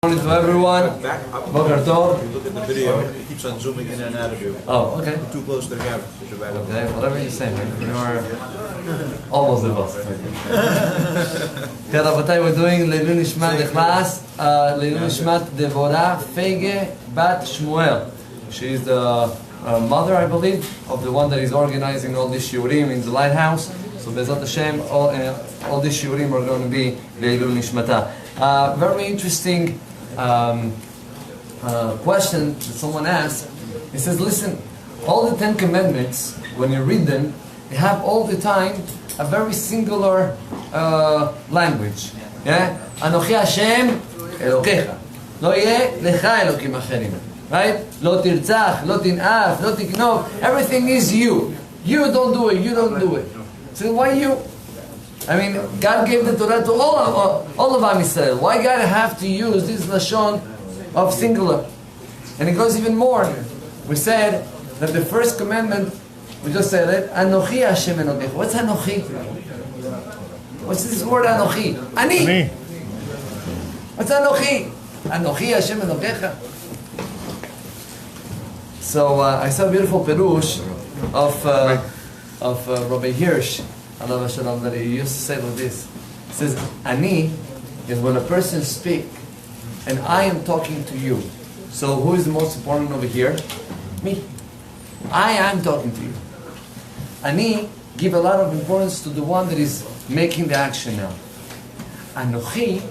Morning to everyone. Boker Tov. You look at the video, it keeps on zooming in and out of you. Oh, okay. Too close to the camera. Okay, whatever you say, man. You're almost the boss. Okay, Rabbi, we're doing Leilun Nishmat Nechlas, Leilun Nishmat Devora Fege Bat Shmuel. She's the mother, I believe, of the one that is organizing all these shiurim in the lighthouse. So Bezat Hashem, all these shiurim are going to be Leilun Nishmata. Very interesting question that someone asked. He says, listen, all the 10 commandments, when you read them, they have all the time a very singular language. Yeah? Anochi Hashem Elokecha. Lo yeh lecha Elokim acherim. Right? Lo tirtzach, lo tin'af, lo tiknov. Everything is you. You don't do it, you don't do it. So why you? I mean, God gave the Torah to all of Am Yisrael. Why God have to use this lashon of singular? And it goes even more. We said that the first commandment, we just said it, Anochi Hashem Elokecha. What's Anochi? What's this word Anochi? Ani. What's Anochi? Anochi Hashem Elokecha. So I saw a beautiful perush of Rabbi Hirsch, Allah Shalom, that he used to say like this. He says, Ani is when a person speaks and I am talking to you. So who is the most important over here? Me. I am talking to you. Ani give a lot of importance to the one that is making the action now. Anochi,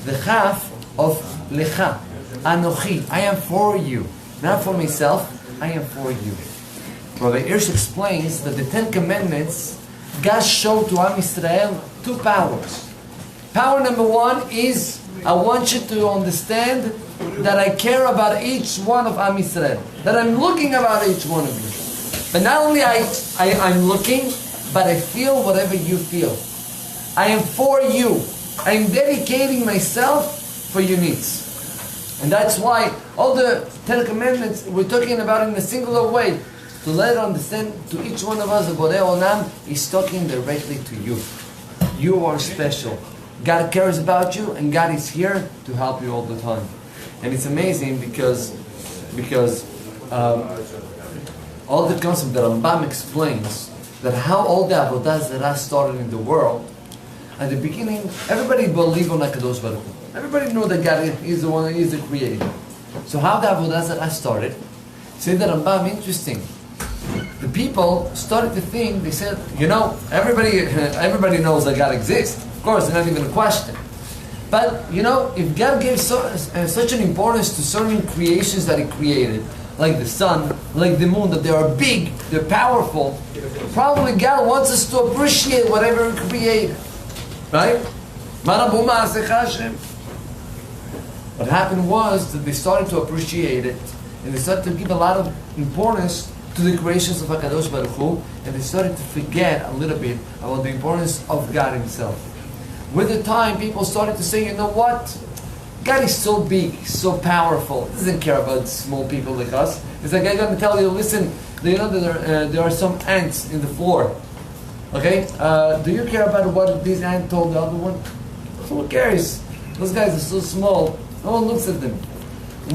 the chaf of lecha. Anochi, I am for you. Not for myself, I am for you. Rabbi Hirsch explains that the 10 commandments, God showed to Am Yisrael 2 powers. Power number 1 is, I want you to understand that I care about each one of Am Yisrael. That I'm looking about each one of you. But not only I'm looking, but I feel whatever you feel. I am for you. I'm dedicating myself for your needs. And that's why all the 10 commandments we're talking about in a singular way. To let it understand to each one of us that Borei Olam is talking directly to you. You are special. God cares about you and God is here to help you all the time. And it's amazing because all the concept that Rambam explains, that how all the Avodah Zarah started in the world, at the beginning, everybody believed on HaKadosh Baruch Hu. Everybody knew that God is the one, is the creator. So how the Avodah Zarah started? Say that Rambam, interesting. The people started to think, they said, you know, everybody knows that God exists. Of course, it's not even a question. But, you know, if God gave such an importance to certain creations that He created, like the sun, like the moon, that they are big, they're powerful, probably God wants us to appreciate whatever He created. Right? What happened was that they started to appreciate it, and they started to give a lot of importance to the creations of HaKadosh Baruch Hu, and they started to forget a little bit about the importance of God Himself. With the time, people started to say, you know what? God is so big, so powerful. He doesn't care about small people like us. It's like I'm going to tell you, listen, you know that there are some ants in the floor. Okay? Do you care about what this ant told the other one? Who cares? Those guys are so small. No one looks at them.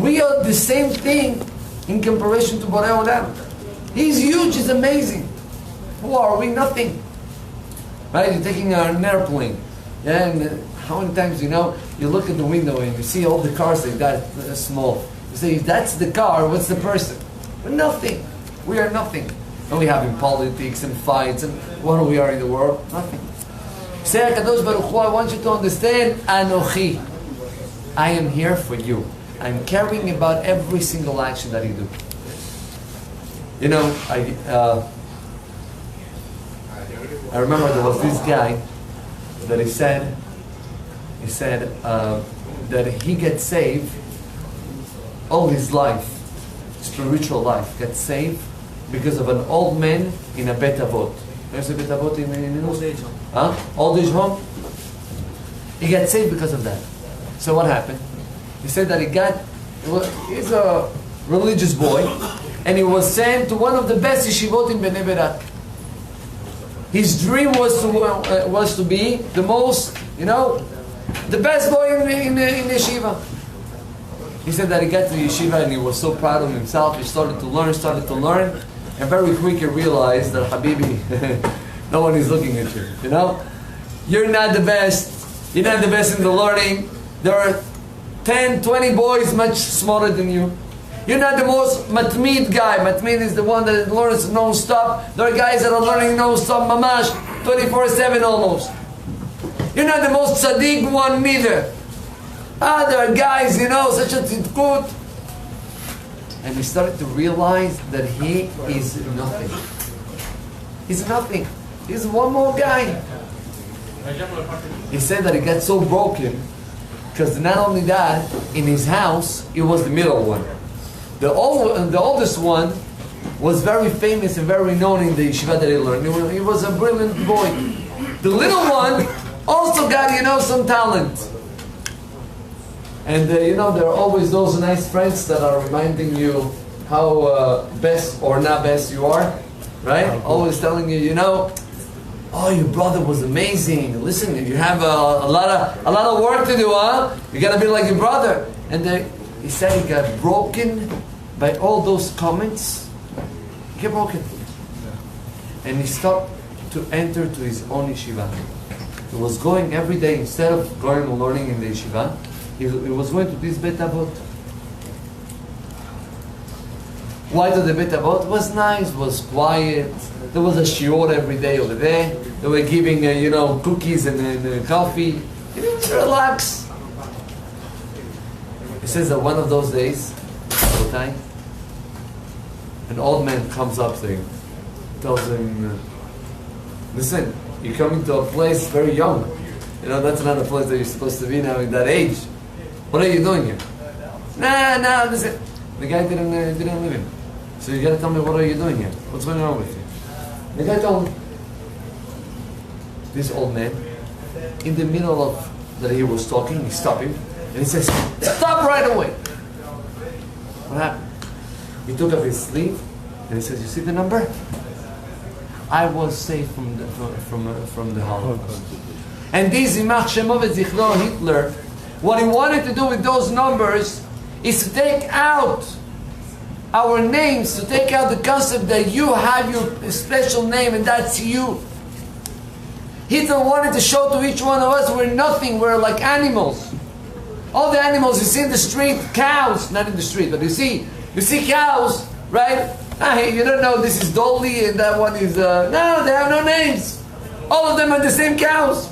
We are the same thing in comparison to Borei Olam. He's huge, he's amazing. Who are we? Nothing. Right? You're taking an airplane. Yeah, and how many times, you know, you look at the window and you see all the cars like that, small. You say, if that's the car, what's the person? We're nothing. We are nothing. And we have in politics and fights and what we are in the world? Nothing. Say, HaKadosh Baruch Hu, I want you to understand, Anochi. I am here for you. I'm caring about every single action that you do. You know, I remember there was this guy that he said that he gets saved all his life, spiritual life, gets saved because of an old man in a Bet Avot. There's a Bet Avot in old age home. Huh? Old age home. He got saved because of that. So what happened? He said that he's a religious boy, and he was sent to one of the best yeshivot in Bnei Brak. His dream was to be the most, the best boy in yeshiva. He said that he got to yeshiva and he was so proud of himself. He started to learn, and very quick he realized that Habibi, no one is looking at you. You know, you're not the best. You're not the best in the learning. There are 10, 20 boys much smarter than you. You're not the most matmid guy. Matmid is the one that learns non-stop. There are guys that are learning non-stop, mamash, 24/7 almost. You're not the most tzaddik one neither. There are guys, you know, such a tzidkut. And he started to realize that he is nothing. He's nothing. He's one more guy. He said that he got so broken because not only that, in his house, he was the middle one. The oldest one was very famous and very known in the yeshiva that he learned. He was a brilliant boy. The little one also got, you know, some talent. And you know, there are always those nice friends that are reminding you how best or not best you are, right? Always telling you, you know, oh, your brother was amazing. Listen, you have a lot of work to do, huh? You gotta be like your brother. And he said he got broken by all those comments. He got broken, and he stopped to enter to his own yeshiva. He was going every day instead of going and learning in the yeshiva. He was going to this Bet Avot. Why to the Bet Avot? It was nice, was quiet. There was a shiur every day over there. They were giving, you know, cookies and coffee. He didn't relax. He says that one of those days, an old man comes up to him, tells him, listen, you're coming to a place very young. You know, that's not a place that you're supposed to be now in that age. What are you doing here? Nah, listen. The guy didn't leave him. So you gotta tell me, what are you doing here? What's going on with you? The guy told him, this old man, in the middle of that he was talking, he stopped him, and he says, stop right away. What happened? He took off his sleeve, and he says, you see the number? I was saved from the Holocaust. And this Imach Shemov Zichro Hitler, what he wanted to do with those numbers is to take out our names, to take out the concept that you have your special name and that's you. Hitler wanted to show to each one of us we're nothing, we're like animals. All the animals you see in the street, cows, not in the street, but you see cows, right? You don't know this is Dolly and that one is, no, they have no names. All of them are the same cows.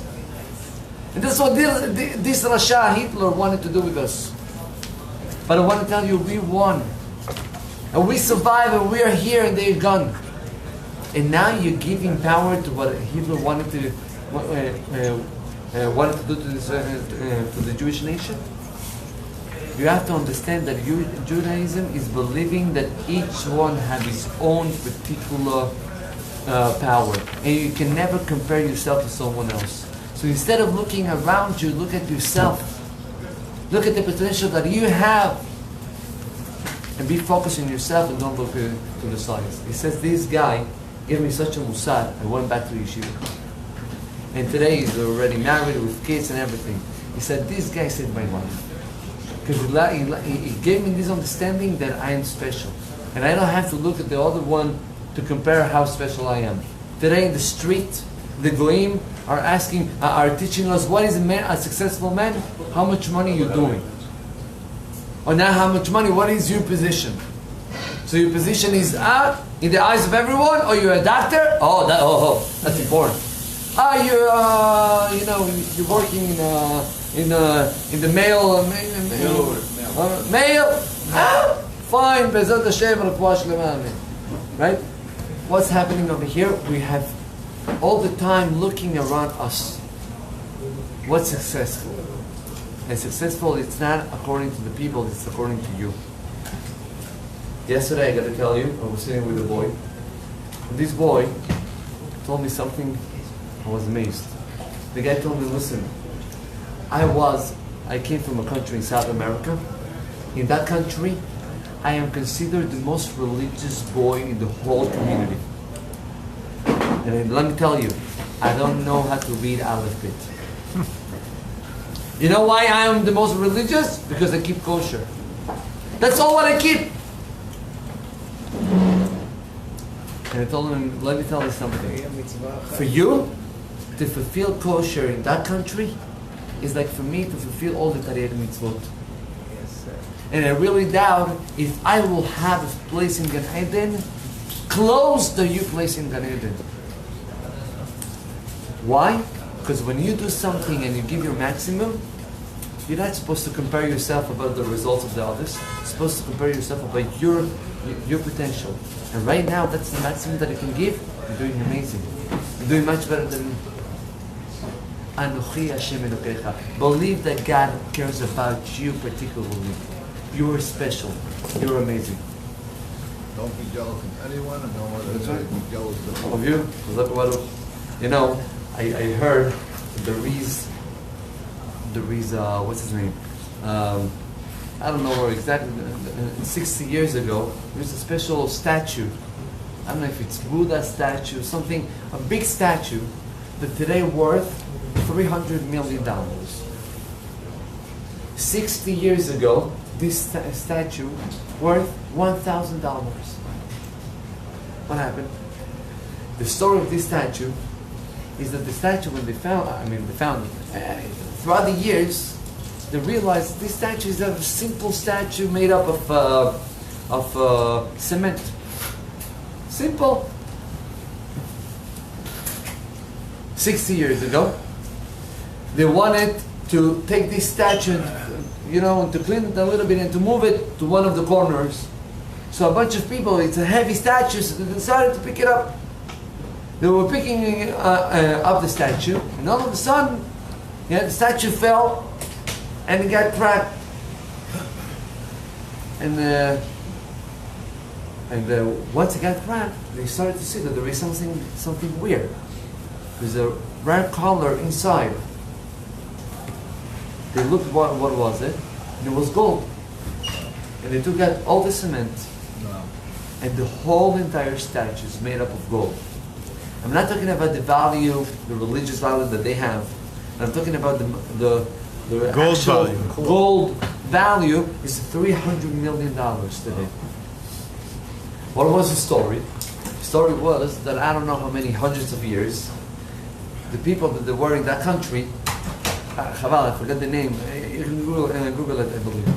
And that's what this Rasha, Hitler, wanted to do with us. But I want to tell you, we won. And we survived and we are here and they're gone. And now you're giving power to what Hitler wanted to do to the Jewish nation. You have to understand that Judaism is believing that each one has his own particular power. And you can never compare yourself to someone else. So instead of looking around you, look at yourself. Look at the potential that you have. And be focused on yourself and don't look to the sides. He says, this guy gave me such a musar. I went back to yeshiva. And today he's already married with kids and everything. He said, this guy saved my life. Because he gave me this understanding that I am special. And I don't have to look at the other one to compare how special I am. Today in the street, the goyim are teaching us, what is a successful man? How much money you're doing? Or now how much money, what is your position? So your position is in the eyes of everyone, or you're a doctor? That's important. You're working in the mail. Fine, Bezat Hashem, right? What's happening over here? We have all the time looking around us. What's successful? And successful, it's not according to the people, it's according to you. Yesterday, I got to tell you, I was sitting with a boy. And this boy told me something, I was amazed. The guy told me, listen, I came from a country in South America. In that country, I am considered the most religious boy in the whole community. And let me tell you, I don't know how to read Aleph Bet. You know why I am the most religious? Because I keep kosher. That's all what I keep. And I told him, let me tell you something. For you to fulfill kosher in that country is like for me to fulfill all the Tarei mitzvot. And I really doubt if I will have a place in Gan Eden close to you place in Gan Eden. Why? Because when you do something and you give your maximum, you're not supposed to compare yourself about the results of the others. You're supposed to compare yourself about your potential. And right now, that's the maximum that you can give. You're doing amazing. You're doing much better than me. Anochi Hashem Elokecha. Believe that God cares about you particularly. You are special. You're amazing. Don't be jealous of anyone and don't let be jealous of you. You know, I heard the Rees, what's his name? I don't know where exactly, 60 years ago, there's a special statue. I don't know if it's Buddha statue, something, a big statue that today worth $300 million. 60 years ago, this statue worth $1,000. What happened? The story of this statue is that the statue, when they found it, throughout the years, they realized this statue is a simple statue made up of cement. Simple. 60 years ago, they wanted to take this statue, and to clean it a little bit and to move it to one of the corners. So a bunch of people, it's a heavy statue, so they decided to pick it up. They were picking up the statue, and all of a sudden, the statue fell, and it got cracked. And once it got cracked, they started to see that there is something weird. There's a red color inside. They looked what was it, and it was gold. And they took out all the cement, and the whole entire statue is made up of gold. I'm not talking about the value, the religious value that they have. I'm talking about the Gold actual value. gold value is $300 million today. What was the story? The story was that I don't know how many hundreds of years, the people that were in that country, I forgot the name, you can Google it, I believe.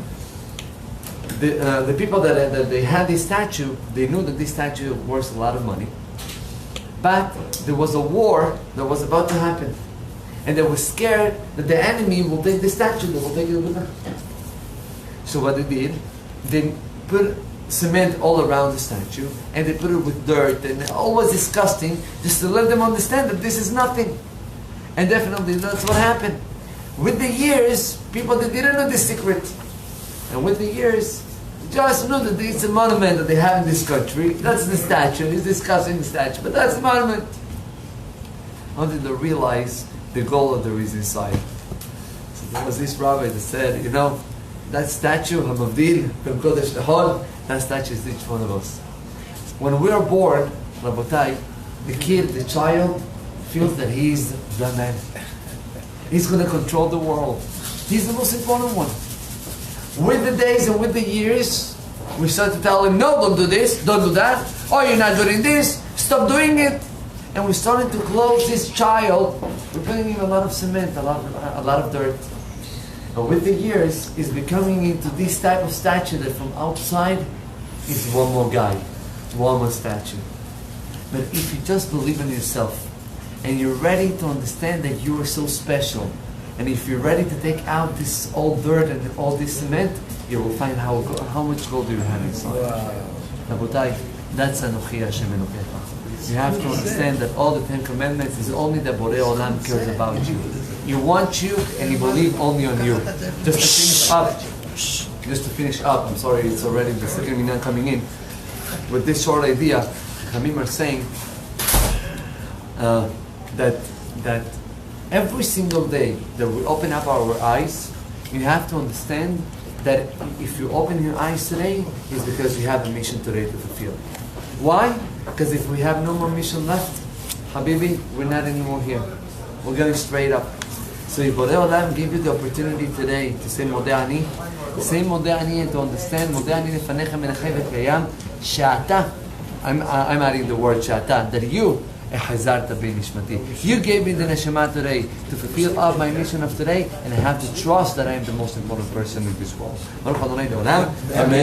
The people that they had this statue, they knew that this statue was worth a lot of money. But there was a war that was about to happen. And they were scared that the enemy will take the statue, they will take it with them. So what they did, they put cement all around the statue, and they put it with dirt, and it all was disgusting, just to let them understand that this is nothing. And definitely that's what happened. With the years, people that didn't know the secret. And with the years, just knew that it's a monument that they have in this country. That's the statue, he's discussing the statue, but that's the monument. Until they realize the gold that there is inside. So there was this rabbi that said, that statue, Hamavdil, from Kodesh Lehod, that statue is each one of us. When we are born, Rabotai, the child, feels that he's the man. He's going to control the world. He's the most important one. With the days and with the years, we start to tell him, no, don't do this, don't do that. Oh, you're not doing this, stop doing it. And we're starting to close this child. We're putting in a lot of cement, a lot of dirt. And with the years, he's becoming into this type of statue that from outside is one more guy, one more statue. But if you just believe in yourself, and you're ready to understand that you are so special, and if you're ready to take out this old dirt and all this cement, you will find how much gold you have inside. Rabotai, that's Anochi Hashem Elokecha. You have to understand that all the 10 Commandments is only that Borei Olam cares about you. He wants you and he believes only on you. Just to finish up, I'm sorry, it's already the second minyan coming in. With this short idea, Hamim are saying that every single day that we open up our eyes, you have to understand that if you open your eyes today, it's because you have a mission today to fulfill. Why? Because if we have no more mission left, Habibi, we're not anymore here. We're going straight up. So if Borei Olam give you the opportunity today to say Modeh Ani, Say modeh ani to understand. Modeh ani lefanecha min achai v'kayam she'ata. I'm adding the word she'ata, that you ehazarta bi nishmati. You gave me the neshama today to fulfill all my mission of today, and I have to trust that I am the most important person in this world. Baruch Adonai Le'olam. Amen.